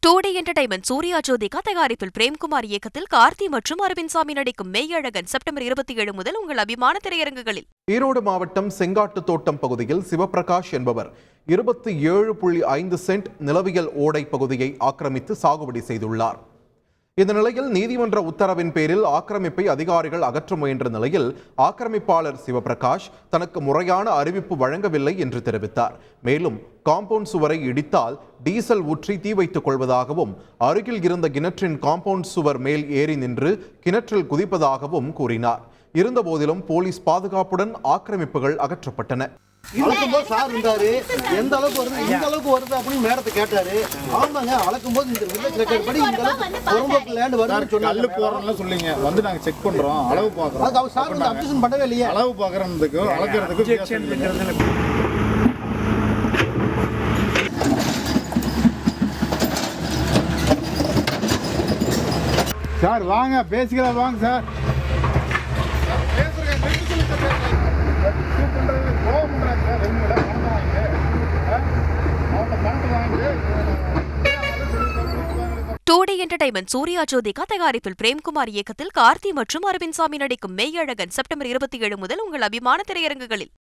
டூடி entertainment Surya Jyothika தயாரிப்பில் பிரேம்குமார் இயக்கத்தில் கார்த்தி மற்றும் அரவிந்த் சாமி நடிக்கும் மெய்யழகன் செப்டம்பர் 27 முதல் உங்கள் அபிமான திரையரங்குகளில். ஈரோடு மாவட்டம் செங்காட்டு தோட்டம் பகுதியில் சிவபிரகாஷ் என்பவர் 27.5 சென்ட் நிலவியல் ஓடை பகுதியை ஆக்கிரமித்து சாகுபடி செய்துள்ளார். இந்த நிலையில் நீதிமன்ற உத்தரவின் பேரில் ஆக்கிரமிப்பை அதிகாரிகள் அகற்ற முயன்ற நிலையில் ஆக்கிரமிப்பாளர் சிவபிரகாஷ் தனக்கு முறையான அறிவிப்பு வழங்கவில்லை என்று தெரிவித்தார். மேலும் காம்பவுண்ட் சுவரை இடித்தால் டீசல் ஊற்றி தீ வைத்துக் கொள்வதாகவும் அருகில் இருந்த கிணற்றின் காம்பவுண்ட் சுவர் மேல் ஏறி நின்று கிணற்றில் குதிப்பதாகவும் கூறினார். இருந்தபோதிலும் போலீஸ் பாதுகாப்புடன் ஆக்கிரமிப்புகள் அகற்றப்பட்டன. அளக்கும்போது சார் இருந்தாரு, எந்த அளவுக்கு வருது, இந்த அளவுக்கு வருது அப்படின்னு மேடத்தை கேட்டாரு. ஆமாங்க, அளக்கும்போது இந்த வில்லேஜ் ரெக்கார்ட் படி இந்த அளவுக்கு லேண்ட் வருதுன்னு சொன்னாங்க. போறோம்னு சொல்லிங்க வந்து நாங்க செக் பண்றோம், அளவு பார்க்கறோம். அதுக்கு அவர் சார் வந்து அப்டேஷன் பண்ணவே இல்லையே. அளவு பார்க்கறதுக்கு அளக்கிறதுக்கு சார் வாங்க பேசிக்கலாம் வாங்க சார். டூடி என்டர்டைன்மெண்ட் சூர்யா ஜோதிகா தயாரிப்பில் பிரேம்குமார் இயக்கத்தில் கார்த்தி மற்றும் அரவிந்த் சாமி நடிக்கும் மெய்யழகன் செப்டம்பர் 27 முதல் உங்கள் அபிமான திரையரங்குகளில்.